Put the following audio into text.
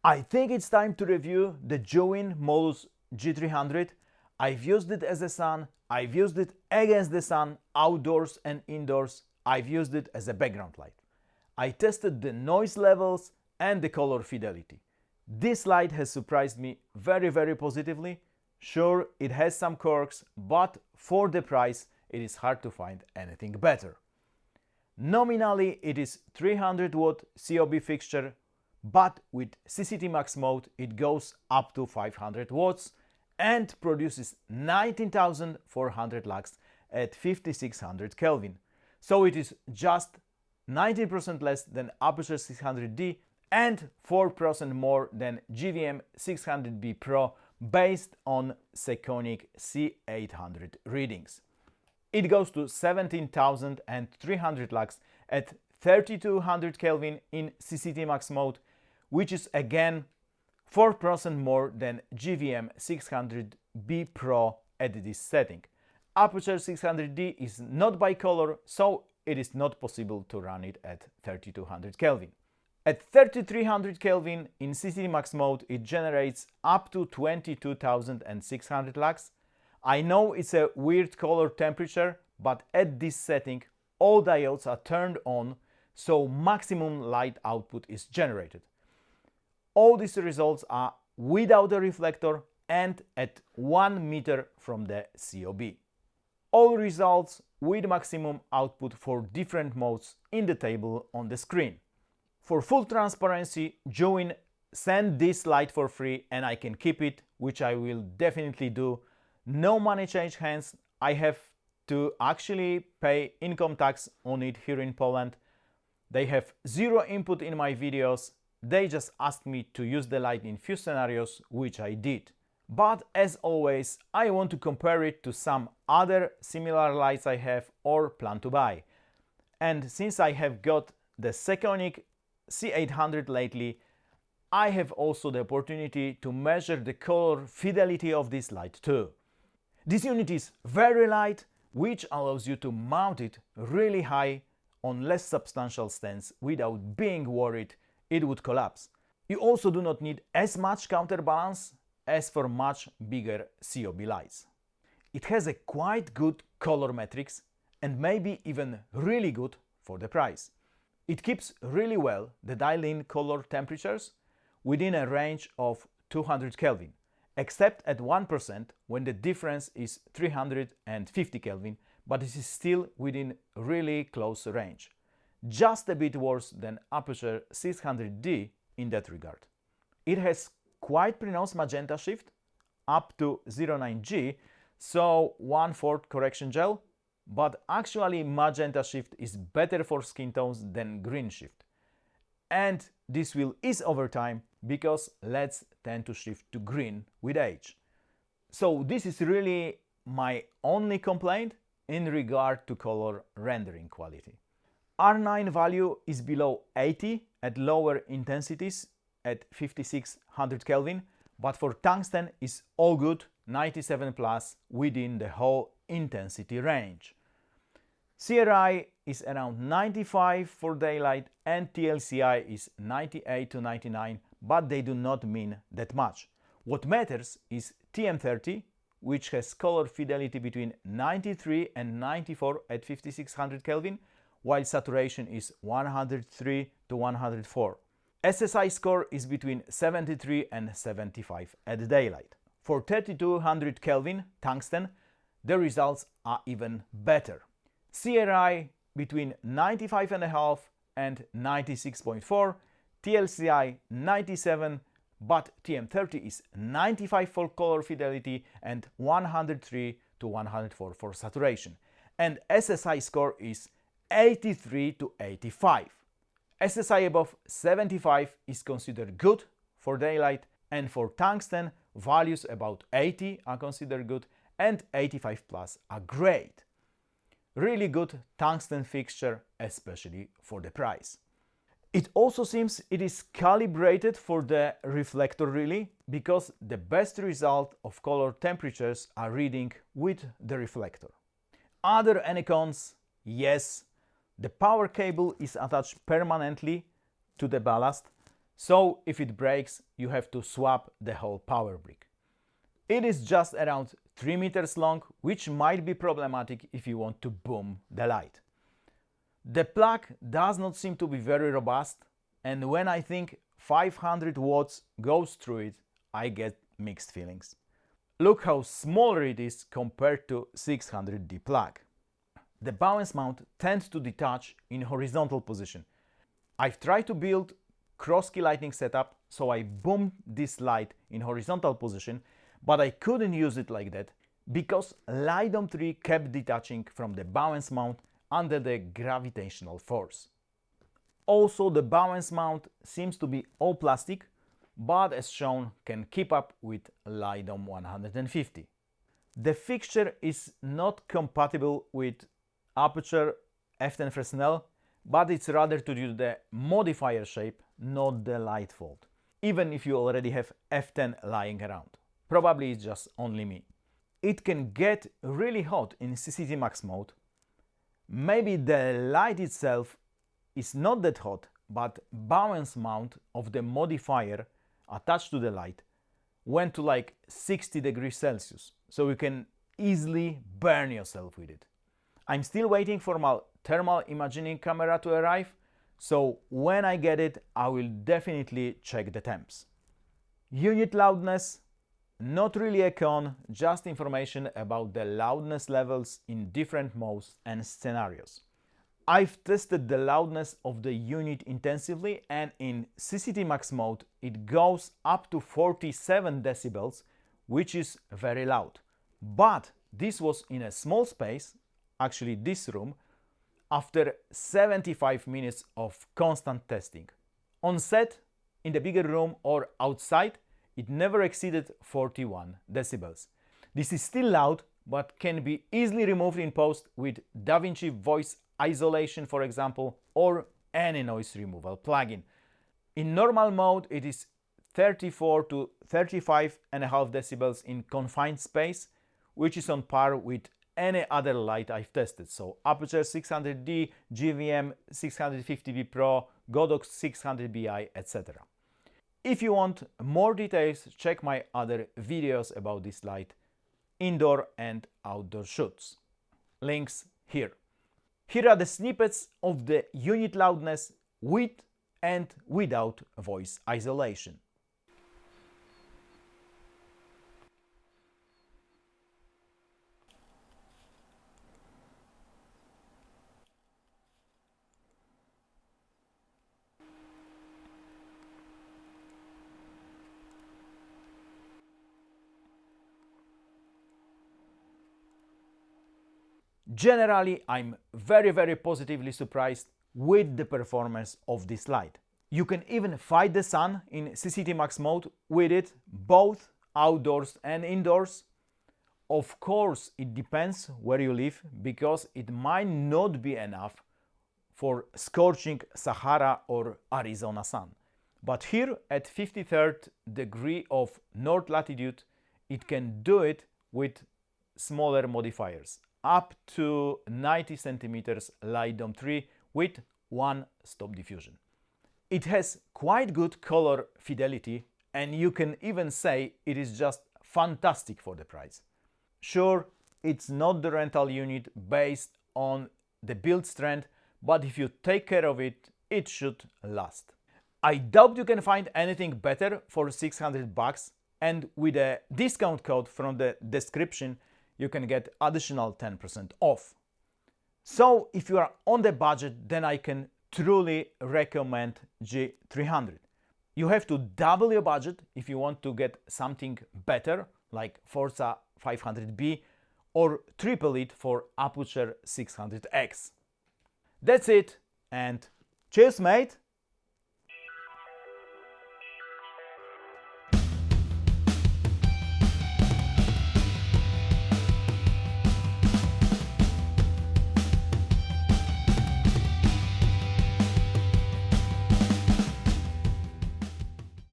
I think it's time to review the Zhiyun Molus G300. I've used it as a sun, I've used it against the sun, outdoors and indoors. I've used it as a background light. I tested the noise levels and the color fidelity. This light has surprised me very positively. Sure, it has some quirks, but for the price it is hard to find anything better. Nominally it is 300 watt COB fixture, but with CCT Max mode it goes up to 500 watts and produces 19,400 lux at 5600 Kelvin. So it is just 19% less than Aputure 600D and 4% more than GVM 600B Pro based on Sekonic C800 readings. It goes to 17,300 lux at 3200 Kelvin in CCT Max mode, which is again 4% more than GVM 600B Pro at this setting. Aputure 600D is not bicolor, so it is not possible to run it at 3200 Kelvin. At 3300 Kelvin in CCT Max mode it generates up to 22,600 lux. I know it's a weird color temperature, but at this setting all diodes are turned on, so maximum light output is generated. All these results are without a reflector and at 1 meter from the COB. All results with maximum output for different modes in the table on the screen. For full transparency, Zhiyun sent this light for free and I can keep it, which I will definitely do. No money change hands. I have to actually pay income tax on it here in Poland. They have zero input in my videos. They just asked me to use the light in few scenarios, which I did. But as always, I want to compare it to some other similar lights I have or plan to buy. And since I have got the Sekonic C800 lately, I have also the opportunity to measure the color fidelity of this light too. This unit is very light, which allows you to mount it really high on less substantial stands without being worried it would collapse. You also do not need as much counterbalance as for much bigger COB lights. It has a quite good color metrics and maybe even really good for the price. It keeps really well the dial-in color temperatures within a range of 200 Kelvin, except at 1% when the difference is 350 Kelvin, but this is still within really close range. Just a bit worse than Aputure 600D in that regard. It has quite pronounced magenta shift up to 09G, so 1/4 correction gel, but actually magenta shift is better for skin tones than green shift. And this will ease over time because LEDs tend to shift to green with age. So this is really my only complaint in regard to color rendering quality. R9 value is below 80 at lower intensities at 5600 Kelvin, but for tungsten is all good, 97 plus within the whole intensity range. CRI is around 95 for daylight and TLCI is 98 to 99, but they do not mean that much. What matters is TM30, which has color fidelity between 93 and 94 at 5600 Kelvin, while saturation is 103 to 104. SSI score is between 73 and 75 at daylight. For 3200 Kelvin tungsten, the results are even better. CRI between 95.5 and 96.4, TLCI 97, but TM30 is 95 for color fidelity and 103 to 104 for saturation. And SSI score is 83 to 85. SSI above 75 is considered good for daylight, and for tungsten, values about 80 are considered good and 85 plus are great. Really good tungsten fixture, especially for the price. It also seems it is calibrated for the reflector really, because the best result of color temperatures are reading with the reflector. Are there any cons? Yes. The power cable is attached permanently to the ballast. so if it breaks, you have to swap the whole power brick. It is just around 3 meters long, which might be problematic if you want to boom the light. The plug does not seem to be very robust, and when I think 500 watts goes through it, I get mixed feelings. Look how smaller it is compared to 600D plug. The balance mount tends to detach in horizontal position. I've tried to build cross-key lighting setup, so I boomed this light in horizontal position, but I couldn't use it like that because Light Dome 3 kept detaching from the balance mount under the gravitational force. Also, the balance mount seems to be all plastic, but as shown can keep up with Light Dome 150. The fixture is not compatible with Aputure F10 Fresnel, but it's rather to do the modifier shape, not the light fault, even if you already have F10 lying around. Probably it's just only me. It can get really hot in CCT Max mode. Maybe the light itself is not that hot, but balance mount of the modifier attached to the light went to like 60 degrees Celsius, so you can easily burn yourself with it. I'm still waiting for my thermal imaging camera to arrive, so when I get it, I will definitely check the temps. Unit loudness, not really a con, just information about the loudness levels in different modes and scenarios. I've tested the loudness of the unit intensively, and in CCT Max mode it goes up to 47 decibels, which is very loud. But this was in a small space, actually this room, after 75 minutes of constant testing. On set, in the bigger room or outside, it never exceeded 41 decibels. This is still loud, but can be easily removed in post with DaVinci voice isolation, for example, or any noise removal plugin. In normal mode, it is 34 to 35.5 decibels in confined space, which is on par with any other light I've tested. So Aputure 600D, GVM 650B Pro, Godox 600Bi, etc. If you want more details, check my other videos about this light, indoor and outdoor shoots. Links here. Here are the snippets of the unit loudness with and without voice isolation. Generally, I'm very positively surprised with the performance of this light. You can even fight the sun in CCT Max mode with it, both outdoors and indoors. Of course, it depends where you live, because it might not be enough for scorching Sahara or Arizona sun. But here at 53rd degree of north latitude, it can do it with smaller modifiers, up to 90 centimeters Light Dome 3 with one stop diffusion. It has quite good color fidelity, and you can even say it is just fantastic for the price. Sure, it's not the rental unit based on the build strength, but if you take care of it, it should last. I doubt you can find anything better for $600, and with a discount code from the description, you can get additional 10% off. So if you are on the budget, then I can truly recommend G300. You have to double your budget if you want to get something better like Forza 500B, or triple it for Aputure 600X. That's it, and cheers mate!